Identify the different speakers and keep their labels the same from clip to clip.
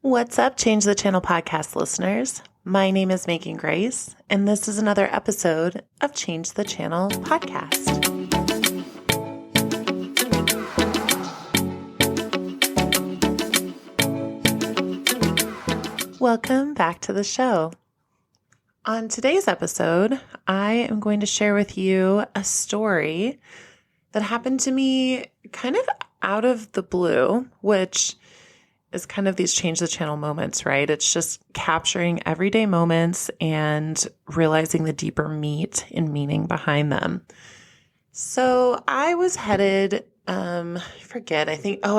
Speaker 1: What's up, Change the Channel podcast listeners? My name is Megan Grace, and this is another episode of Change the Channel podcast. Welcome back to the show. On today's episode, I am going to share with you a story that happened to me kind of out of the blue, which is kind of these change the channel moments, right? It's just capturing everyday moments and realizing the deeper meat and meaning behind them. So I was headed, I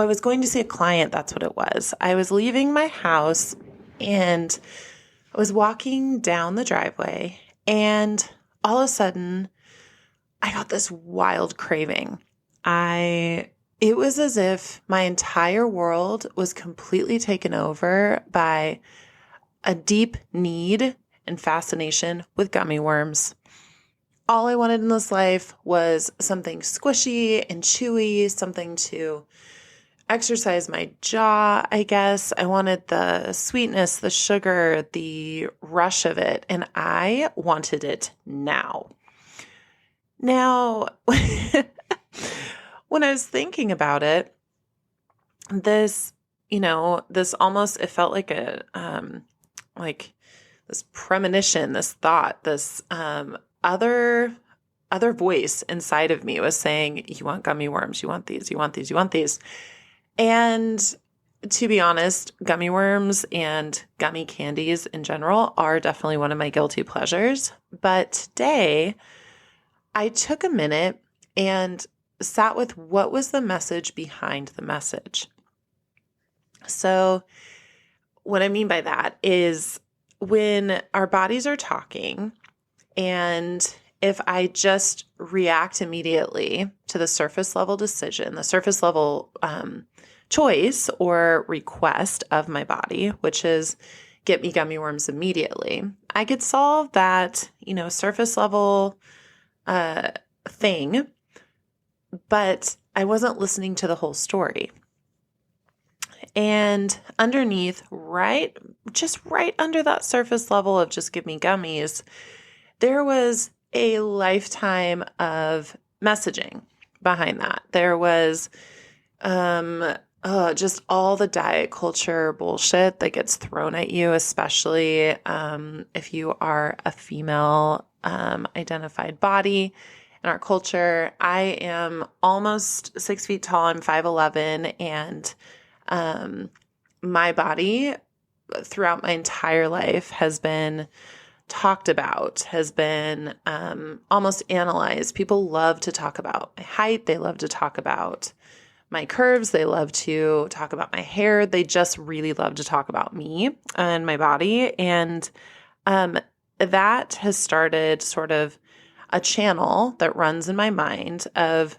Speaker 1: was going to see a client. That's what it was. I was leaving my house and I was walking down the driveway and all of a sudden I got this wild craving. It was as if my entire world was completely taken over by a deep need and fascination with gummy worms. All I wanted in this life was something squishy and chewy, something to exercise my jaw, I guess. I wanted the sweetness, the sugar, the rush of it, and I wanted it now. Now, when I was thinking about it, this almost, it felt like like this premonition, this thought, this other voice inside of me was saying, you want gummy worms, you want these, you want these, you want these. And to be honest, gummy worms and gummy candies in general are definitely one of my guilty pleasures. But today, I took a minute and sat with what was the message behind the message. So what I mean by that is when our bodies are talking, and if I just react immediately to the surface level decision, the surface level choice or request of my body, which is get me gummy worms immediately, I could solve that, surface level thing, but I wasn't listening to the whole story. And underneath, right under that surface level of just give me gummies, there was a lifetime of messaging behind that. There was just all the diet culture bullshit that gets thrown at you, especially if you are a female identified body. In our culture, I am almost 6 feet tall. I'm 5'11", and my body throughout my entire life has been talked about, has been almost analyzed. People love to talk about my height. They love to talk about my curves. They love to talk about my hair. They just really love to talk about me and my body. And that has started sort of a channel that runs in my mind of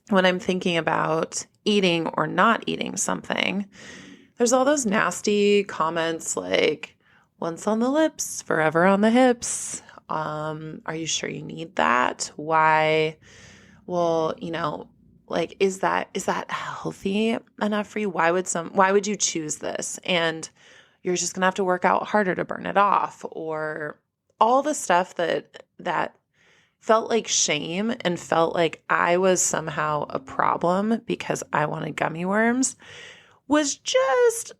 Speaker 1: when I'm thinking about eating or not eating something, there's all those nasty comments like, once on the lips, forever on the hips. Are you sure you need that? Why? Well, is that healthy enough for you? Why would you choose this? And you're just gonna have to work out harder to burn it off, or all the stuff that felt like shame and felt like I was somehow a problem because I wanted gummy worms was just,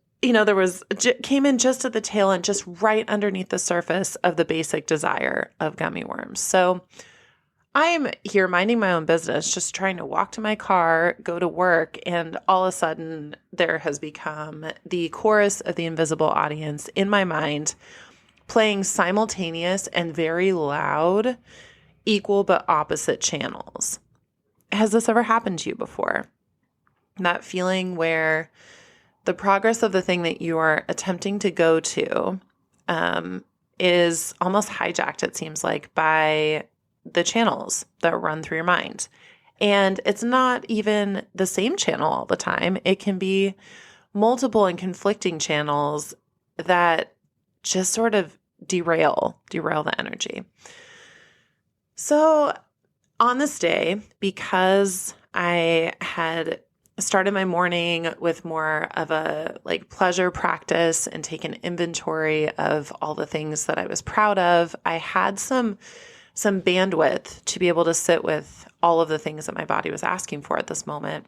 Speaker 1: came in just at the tail end, just right underneath the surface of the basic desire of gummy worms. So I'm here minding my own business, just trying to walk to my car, go to work, and all of a sudden there has become the chorus of the invisible audience in my mind playing simultaneous and very loud, equal but opposite channels. Has this ever happened to you before? That feeling where the progress of the thing that you are attempting to go to is almost hijacked, it seems like, by the channels that run through your mind. And it's not even the same channel all the time. It can be multiple and conflicting channels that just sort of derail the energy. So on this day, because I had started my morning with more of a like pleasure practice and take an inventory of all the things that I was proud of, I had some bandwidth to be able to sit with all of the things that my body was asking for at this moment.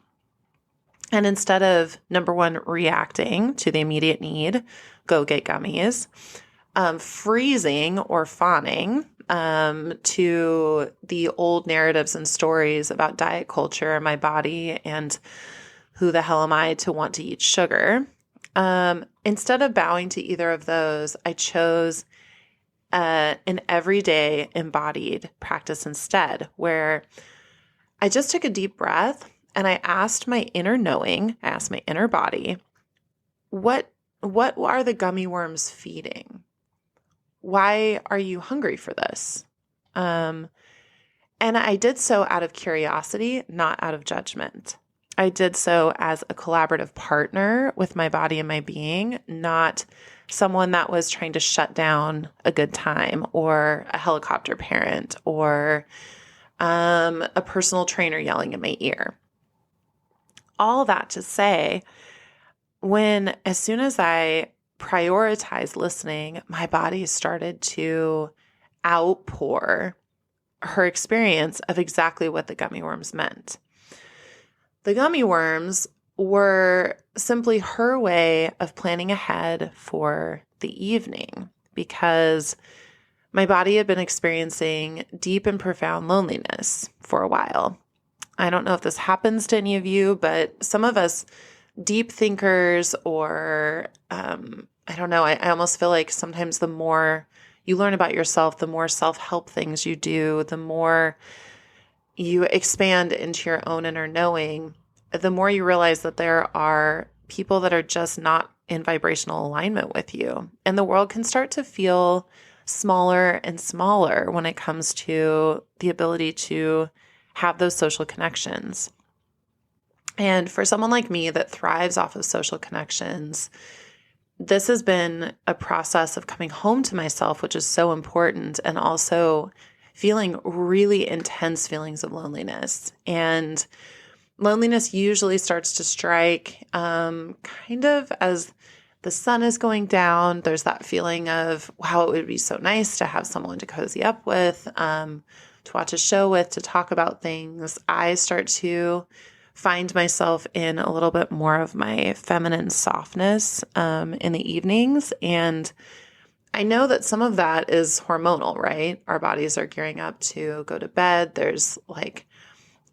Speaker 1: And instead of, number one, reacting to the immediate need, go get gummies, freezing or fawning to the old narratives and stories about diet culture and my body and who the hell am I to want to eat sugar? Instead of bowing to either of those, I chose an everyday embodied practice instead, where I just took a deep breath and I asked my inner knowing, I asked my inner body, what are the gummy worms feeding? Why are you hungry for this? And I did so out of curiosity, not out of judgment. I did so as a collaborative partner with my body and my being, not someone that was trying to shut down a good time or a helicopter parent or a personal trainer yelling in my ear. All that to say, as soon as I prioritized listening, my body started to outpour her experience of exactly what the gummy worms meant. The gummy worms were simply her way of planning ahead for the evening because my body had been experiencing deep and profound loneliness for a while. I don't know if this happens to any of you, but some of us deep thinkers or I don't know, I almost feel like sometimes the more you learn about yourself, the more self-help things you do, the more you expand into your own inner knowing, the more you realize that there are people that are just not in vibrational alignment with you. And the world can start to feel smaller and smaller when it comes to the ability to have those social connections. And for someone like me that thrives off of social connections, this has been a process of coming home to myself, which is so important, and also feeling really intense feelings of loneliness. And loneliness usually starts to strike kind of as the sun is going down. There's that feeling of, wow, it would be so nice to have someone to cozy up with, to watch a show with, to talk about things. I start to find myself in a little bit more of my feminine softness in the evenings. And I know that some of that is hormonal, right? Our bodies are gearing up to go to bed. There's like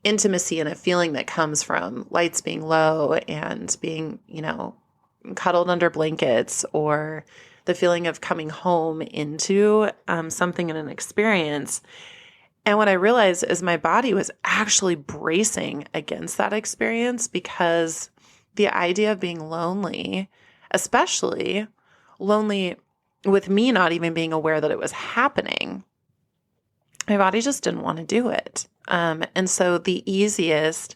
Speaker 1: intimacy and a feeling that comes from lights being low and being, cuddled under blankets, or the feeling of coming home into something in an experience. And what I realized is my body was actually bracing against that experience because the idea of being lonely, especially lonely with me not even being aware that it was happening, my body just didn't want to do it. And so the easiest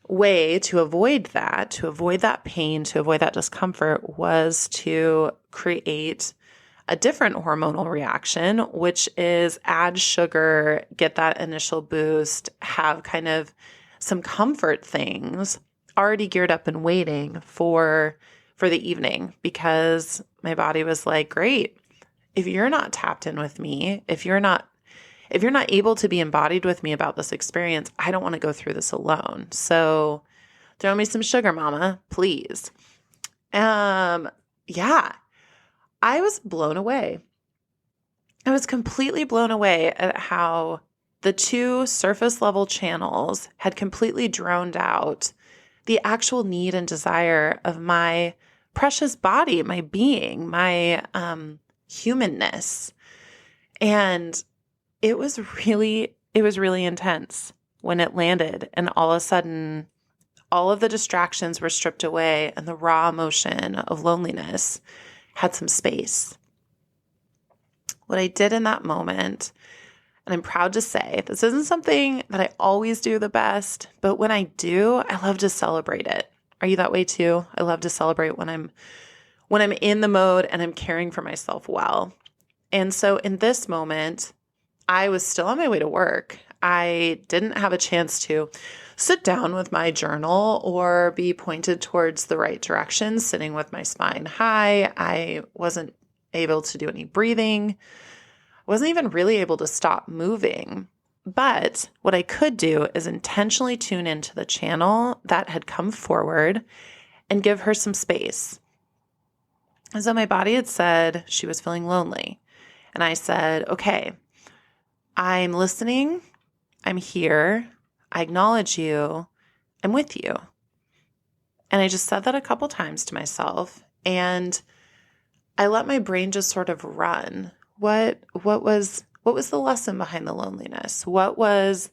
Speaker 1: way to avoid that pain, to avoid that discomfort, was to create a different hormonal reaction, which is add sugar, get that initial boost, have kind of some comfort things already geared up and waiting for the evening, because my body was like, great, if you're not tapped in with me, if you're not able to be embodied with me about this experience, I don't want to go through this alone. So throw me some sugar, mama, please. Yeah, I was blown away. I was completely blown away at how the two surface level channels had completely drowned out the actual need and desire of my precious body, my being, my humanness. And it was really intense when it landed, and all of a sudden, all of the distractions were stripped away and the raw emotion of loneliness had some space. What I did in that moment, and I'm proud to say, this isn't something that I always do the best, but when I do, I love to celebrate it. Are you that way too? I love to celebrate when I'm in the mode and I'm caring for myself well. And so in this moment, I was still on my way to work. I didn't have a chance to sit down with my journal or be pointed towards the right direction, sitting with my spine high. I wasn't able to do any breathing. I wasn't even really able to stop moving. But what I could do is intentionally tune into the channel that had come forward and give her some space. And so my body had said she was feeling lonely. And I said, okay, I'm listening. I'm here. I acknowledge you. I'm with you. And I just said that a couple times to myself. And I let my brain just sort of run. What was the lesson behind the loneliness? What was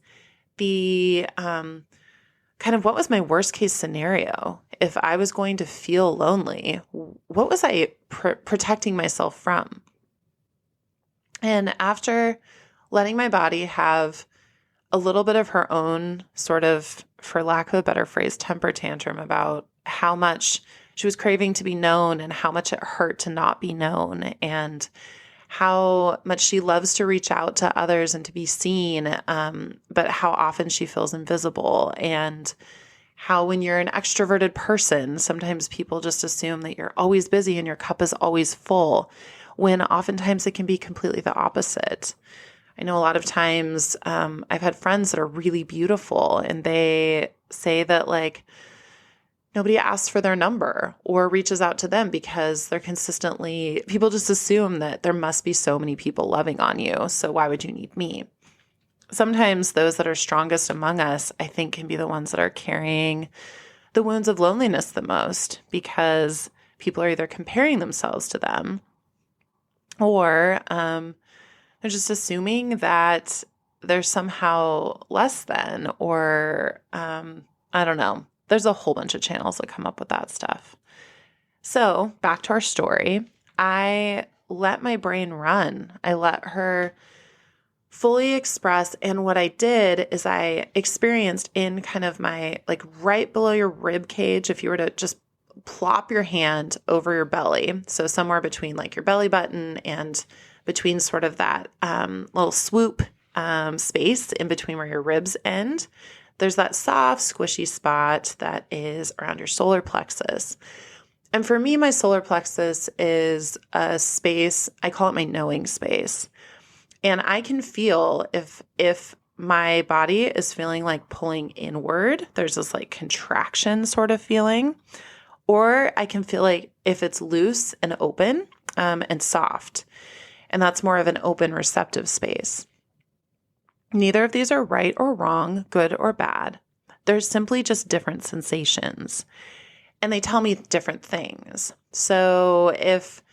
Speaker 1: the what was my worst case scenario? If I was going to feel lonely, what was I protecting myself from? And after letting my body have a little bit of her own sort of, for lack of a better phrase, temper tantrum about how much she was craving to be known and how much it hurt to not be known, and how much she loves to reach out to others and to be seen, but how often she feels invisible, and how when you're an extroverted person, sometimes people just assume that you're always busy and your cup is always full, when oftentimes it can be completely the opposite. I know a lot of times I've had friends that are really beautiful and they say that like nobody asks for their number or reaches out to them because they're consistently, people just assume that there must be so many people loving on you. So why would you need me? Sometimes those that are strongest among us, I think, can be the ones that are carrying the wounds of loneliness the most, because people are either comparing themselves to them or they're just assuming that they're somehow less than, or I don't know. There's a whole bunch of channels that come up with that stuff. So back to our story. I let my brain run. I let her fully express. And what I did is I experienced in kind of my, like right below your rib cage, if you were to just plop your hand over your belly. So somewhere between like your belly button and between sort of that little swoop space in between where your ribs end, there's that soft, squishy spot that is around your solar plexus. And for me, my solar plexus is a space, I call it my knowing space. And I can feel if my body is feeling like pulling inward, there's this like contraction sort of feeling, or I can feel like if it's loose and open and soft. And that's more of an open, receptive space. Neither of these are right or wrong, good or bad. They're simply just different sensations. And they tell me different things. So if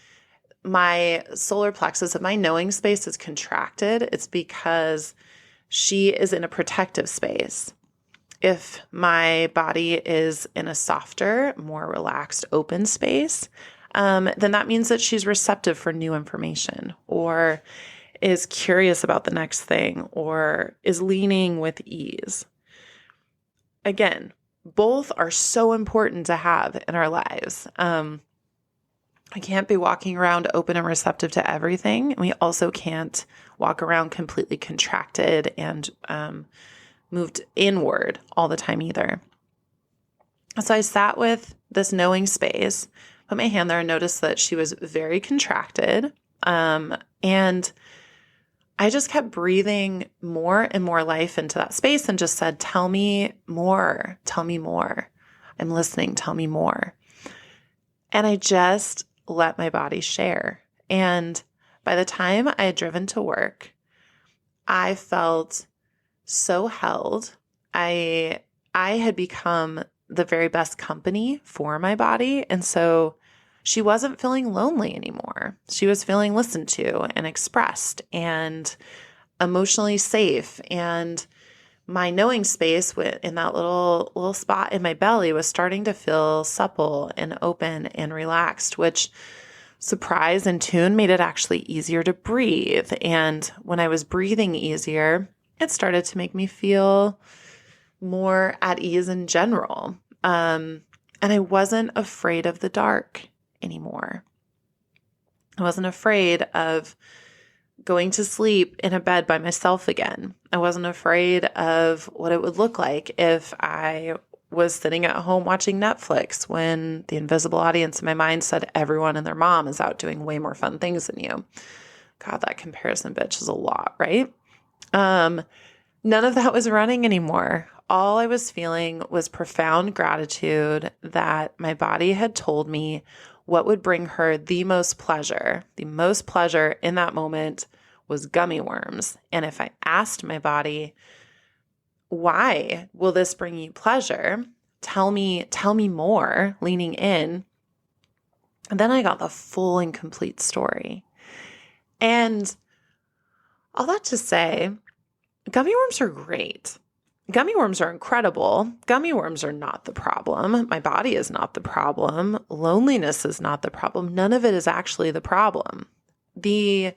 Speaker 1: my solar plexus of my knowing space is contracted, it's because she is in a protective space. If my body is in a softer, more relaxed, open space, then that means that she's receptive for new information, or is curious about the next thing, or is leaning with ease. Again, both are so important to have in our lives. I can't be walking around open and receptive to everything. And we also can't walk around completely contracted and moved inward all the time either. So I sat with this knowing space, put my hand there and noticed that she was very contracted. And I just kept breathing more and more life into that space and just said, tell me more, tell me more. I'm listening, tell me more. And I just let my body share. And by the time I had driven to work, I felt so held. I had become the very best company for my body. And so she wasn't feeling lonely anymore. She was feeling listened to and expressed and emotionally safe. And my knowing space in that little spot in my belly was starting to feel supple and open and relaxed, which, surprise and tune, made it actually easier to breathe. And when I was breathing easier, it started to make me feel more at ease in general. And I wasn't afraid of the dark anymore. I wasn't afraid of going to sleep in a bed by myself again. I wasn't afraid of what it would look like if I was sitting at home watching Netflix when the invisible audience in my mind said everyone and their mom is out doing way more fun things than you. God, that comparison bitch is a lot, right? None of that was running anymore. All I was feeling was profound gratitude that my body had told me what would bring her the most pleasure. The most pleasure in that moment was gummy worms. And if I asked my body, why will this bring you pleasure? Tell me more, leaning in. And then I got the full and complete story. And all that to say, gummy worms are great. Gummy worms are incredible. Gummy worms are not the problem. My body is not the problem. Loneliness is not the problem. None of it is actually the problem. The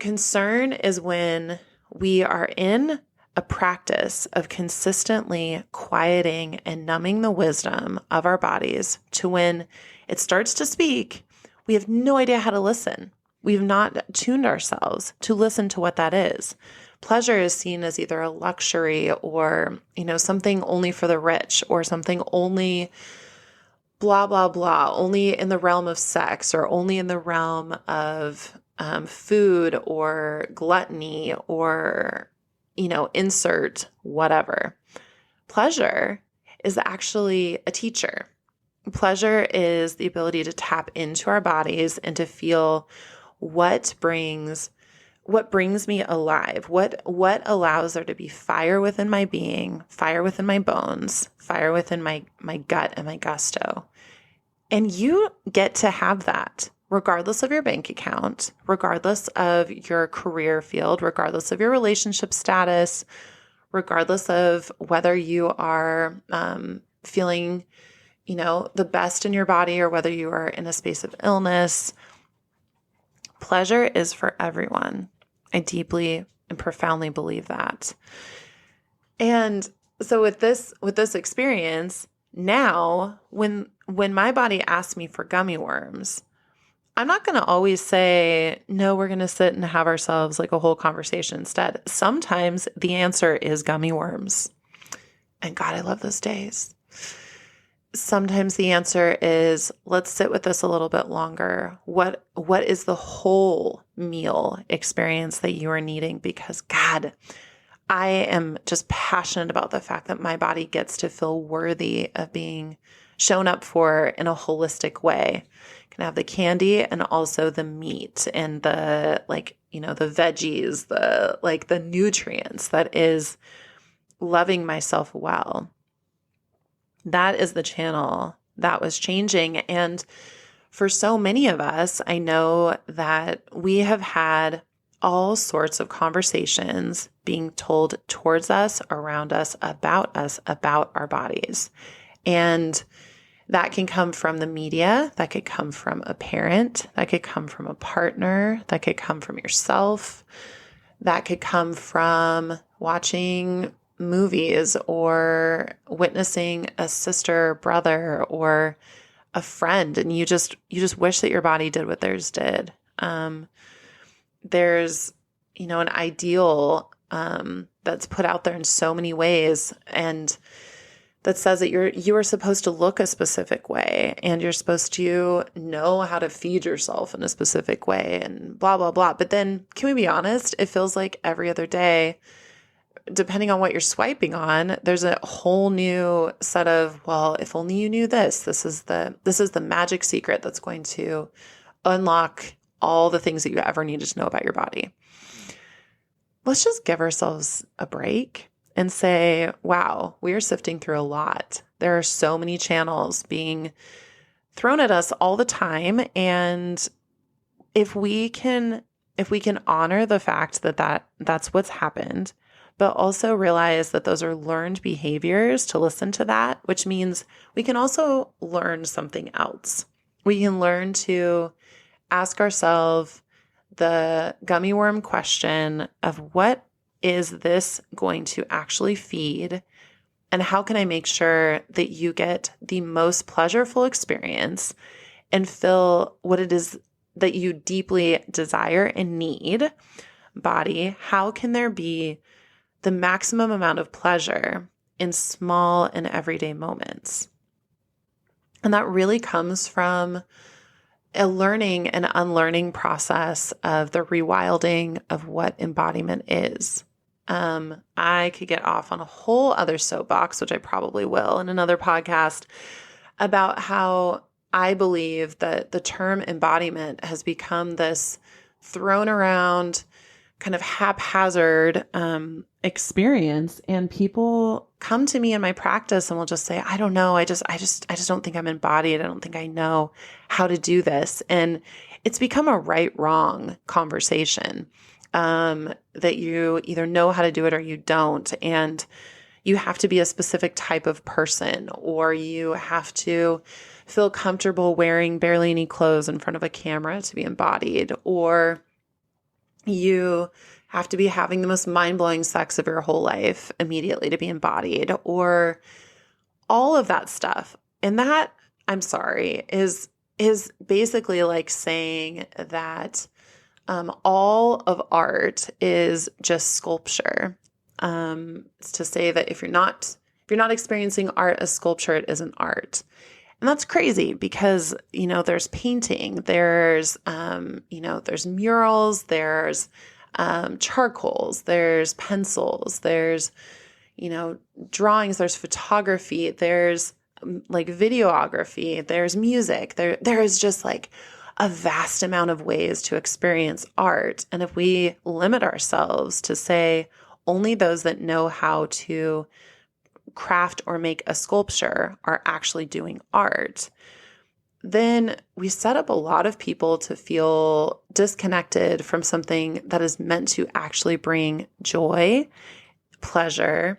Speaker 1: concern is when we are in a practice of consistently quieting and numbing the wisdom of our bodies to when it starts to speak, we have no idea how to listen. We've not tuned ourselves to listen to what that is. Pleasure is seen as either a luxury or, something only for the rich or something only blah, blah, blah, only in the realm of sex or only in the realm of food or gluttony or, insert whatever. Pleasure is actually a teacher. Pleasure is the ability to tap into our bodies and to feel what brings me alive, what allows there to be fire within my being, fire within my bones, fire within my gut and my gusto. And you get to have that regardless of your bank account, regardless of your career field, regardless of your relationship status, regardless of whether you are feeling, the best in your body or whether you are in a space of illness. Pleasure is for everyone. I deeply and profoundly believe that. And so with this experience, now when my body asks me for gummy worms, I'm not going to always say, no, we're going to sit and have ourselves like a whole conversation instead. Sometimes the answer is gummy worms. And God, I love those days. Sometimes the answer is, let's sit with this a little bit longer. What is the whole meal experience that you are needing? Because God, I am just passionate about the fact that my body gets to feel worthy of being shown up for in a holistic way. Can have the candy and also the meat and the the veggies, the nutrients that is loving myself well. That is the channel that was changing. And for so many of us, I know that we have had all sorts of conversations being told towards us, around us, about our bodies. And that can come from the media, that could come from a parent, that could come from a partner, that could come from yourself, that could come from watching movies or witnessing a sister, brother, or a friend, and you just wish that your body did what theirs did. There's an ideal that's put out there in so many ways, and that says that you are supposed to look a specific way, and you're supposed to know how to feed yourself in a specific way, and blah blah blah. But then, can we be honest? It feels like every other day, depending on what you're swiping on, there's a whole new set of, well, if only you knew this. This is the magic secret that's going to unlock all the things that you ever needed to know about your body. Let's just give ourselves a break and say, wow, we are sifting through a lot. There are so many channels being thrown at us all the time. And if we can honor the fact that's what's happened, but also realize that those are learned behaviors to listen to that, which means we can also learn something else. We can learn to ask ourselves the gummy worm question of, what is this going to actually feed? And how can I make sure that you get the most pleasurable experience and feel what it is that you deeply desire and need? Body, how can there be the maximum amount of pleasure in small and everyday moments. And that really comes from a learning and unlearning process of the rewilding of what embodiment is. I could get off on a whole other soapbox, which I probably will in another podcast, about how I believe that the term embodiment has become this thrown around kind of haphazard experience, and people come to me in my practice and will just say, I don't know, I just don't think I'm embodied. I don't think I know how to do this. And it's become a right-wrong conversation, that you either know how to do it or you don't. And you have to be a specific type of person, or you have to feel comfortable wearing barely any clothes in front of a camera to be embodied, or you have to be having the most mind-blowing sex of your whole life immediately to be embodied, or all of that stuff. And that, I'm sorry, is basically like saying that all of art is just sculpture. It's to say that if you're not experiencing art as sculpture, it isn't art. And that's crazy because, there's painting, there's murals, there's charcoals, there's pencils, there's, drawings, there's photography, there's like videography, there's music, there is just like a vast amount of ways to experience art. And if we limit ourselves to say only those that know how to craft or make a sculpture are actually doing art, then we set up a lot of people to feel disconnected from something that is meant to actually bring joy, pleasure,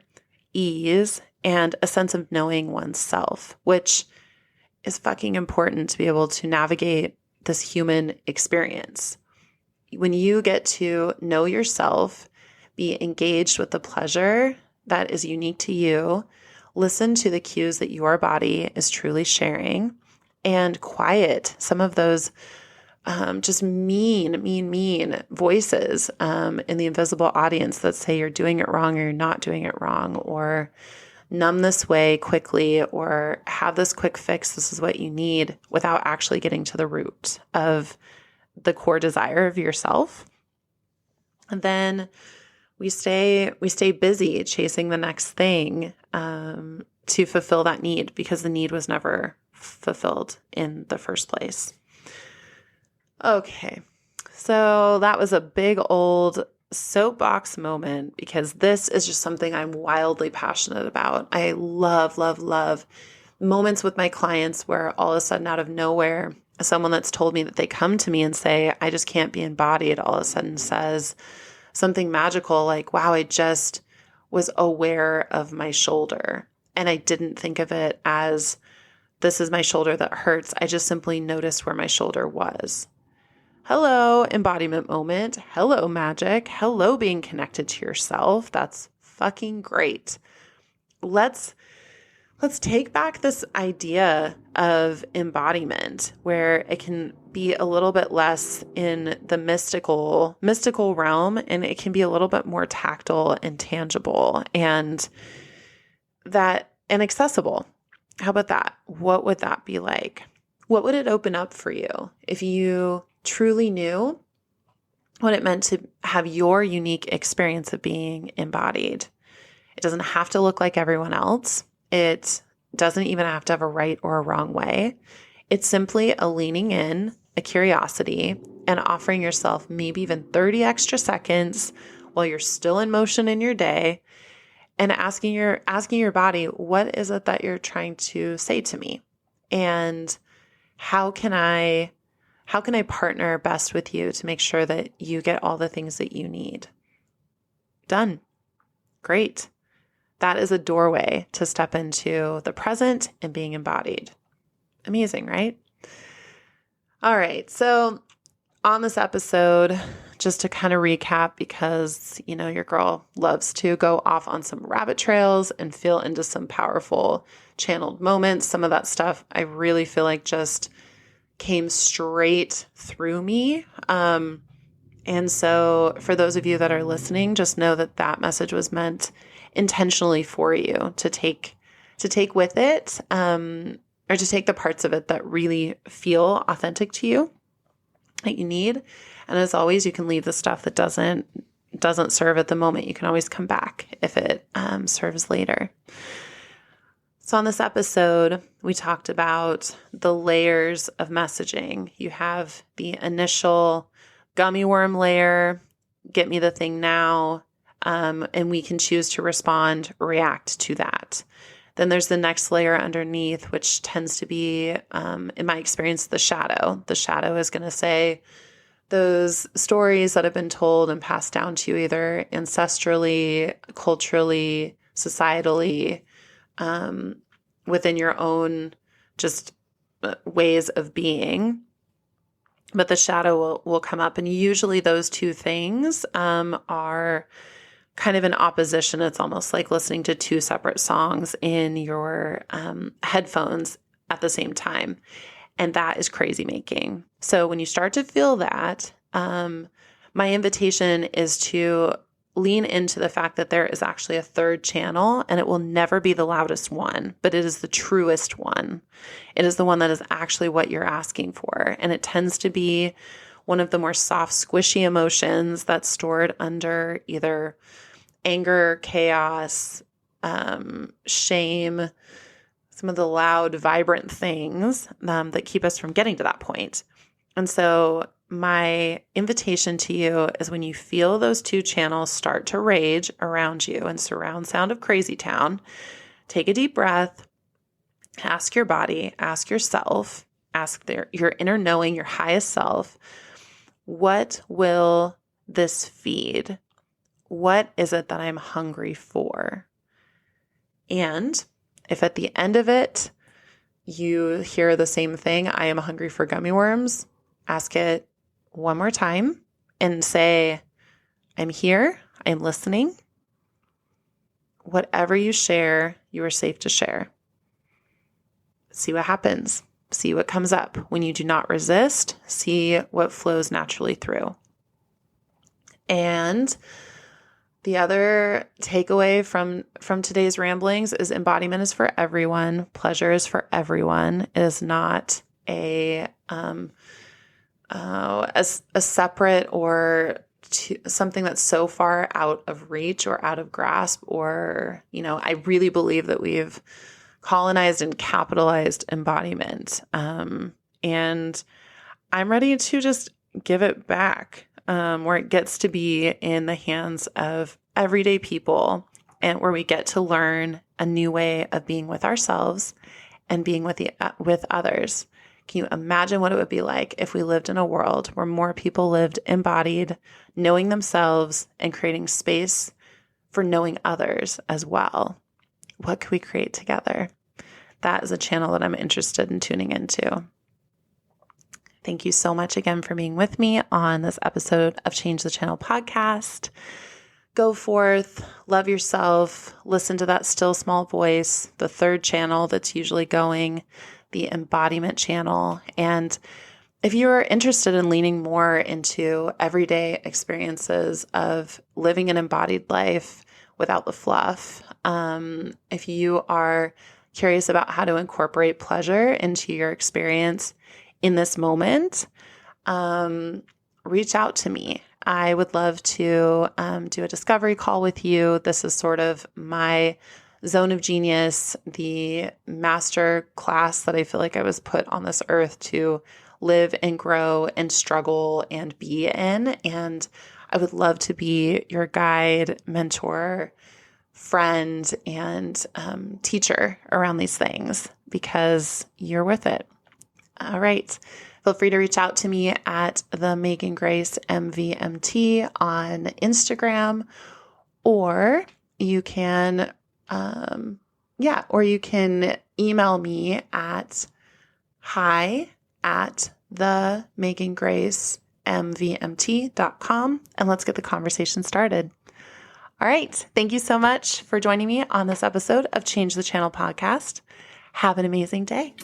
Speaker 1: ease, and a sense of knowing oneself, which is fucking important to be able to navigate this human experience. When you get to know yourself, be engaged with the pleasure that is unique to you, listen to the cues that your body is truly sharing, and quiet some of those just mean voices in the invisible audience that say you're doing it wrong or you're not doing it wrong, or numb this way quickly, or have this quick fix, this is what you need, without actually getting to the root of the core desire of yourself. And then we stay busy chasing the next thing to fulfill that need, because the need was never fulfilled in the first place. Okay, so that was a big old soapbox moment, because this is just something I'm wildly passionate about. I love moments with my clients where all of a sudden, out of nowhere, someone that's told me that they come to me and say, I just can't be embodied, all of a sudden says something magical like, wow, I just was aware of my shoulder. And I didn't think of it as, this is my shoulder that hurts. I just simply noticed where my shoulder was. Hello, embodiment moment. Hello, magic. Hello, being connected to yourself. That's fucking great. Let's take back this idea of embodiment, where it can be a little bit less in the mystical realm, and it can be a little bit more tactile and tangible and accessible. How about that? What would that be like? What would it open up for you if you truly knew what it meant to have your unique experience of being embodied? It doesn't have to look like everyone else. It doesn't even have to have a right or a wrong way. It's simply a leaning in, a curiosity, and offering yourself maybe even 30 extra seconds while you're still in motion in your day, and asking your body, what is it that you're trying to say to me? And how can I partner best with you to make sure that you get all the things that you need? Done. Great. That is a doorway to step into the present and being embodied. Amazing, right? All right. So on this episode, just to kind of recap, because, your girl loves to go off on some rabbit trails and feel into some powerful channeled moments. Some of that stuff I really feel like just came straight through me. And And so for those of you that are listening, just know that that message was meant intentionally for you to take with it, or to take the parts of it that really feel authentic to you, that you need. And as always, you can leave the stuff that doesn't serve at the moment. You can always come back if it serves later. So on this episode, we talked about the layers of messaging. You have the initial gummy worm layer, get me the thing now, and we can choose to respond, react to that. Then there's the next layer underneath, which tends to be, in my experience, the shadow. The shadow is going to say those stories that have been told and passed down to you either ancestrally, culturally, societally, within your own just ways of being. But the shadow will come up. And usually those two things are kind of in opposition. It's almost like listening to two separate songs in your headphones at the same time. And that is crazy making. So when you start to feel that, my invitation is to lean into the fact that there is actually a third channel, and it will never be the loudest one, but it is the truest one. It is the one that is actually what you're asking for. And it tends to be one of the more soft, squishy emotions that's stored under either anger, chaos, shame, some of the loud, vibrant things that keep us from getting to that point. And so my invitation to you is when you feel those two channels start to rage around you and surround sound of crazy town, take a deep breath, ask your body, ask yourself, ask your inner knowing, your highest self, what will this feed? What is it that I'm hungry for? And if at the end of it, you hear the same thing, I am hungry for gummy worms, ask it one more time and say, I'm here, I'm listening. Whatever you share, you are safe to share. See what happens. See what comes up. When you do not resist, see what flows naturally through. And the other takeaway from today's ramblings is embodiment is for everyone. Pleasure is for everyone. It is not a separate or something that's so far out of reach or out of grasp. Or, I really believe that we've colonized and capitalized embodiment. And I'm ready to just give it back. Where it gets to be in the hands of everyday people, and where we get to learn a new way of being with ourselves and being with others. Can you imagine what it would be like if we lived in a world where more people lived embodied, knowing themselves and creating space for knowing others as well? What could we create together? That is a channel that I'm interested in tuning into. Thank you so much again for being with me on this episode of Change the Channel podcast. Go forth, love yourself, listen to that still small voice, the third channel that's usually going, the embodiment channel. And if you're interested in leaning more into everyday experiences of living an embodied life without the fluff, if you are curious about how to incorporate pleasure into your experience in this moment, reach out to me. I would love to do a discovery call with you. This is sort of my zone of genius, the master class that I feel like I was put on this earth to live and grow and struggle and be in. And I would love to be your guide, mentor, friend, and teacher around these things because you're worth it. All right. Feel free to reach out to me at the Megan Grace MVMT on Instagram, or you can, email me at hi@themegangracemvmt.com, and let's get the conversation started. All right. Thank you so much for joining me on this episode of Change the Channel podcast. Have an amazing day.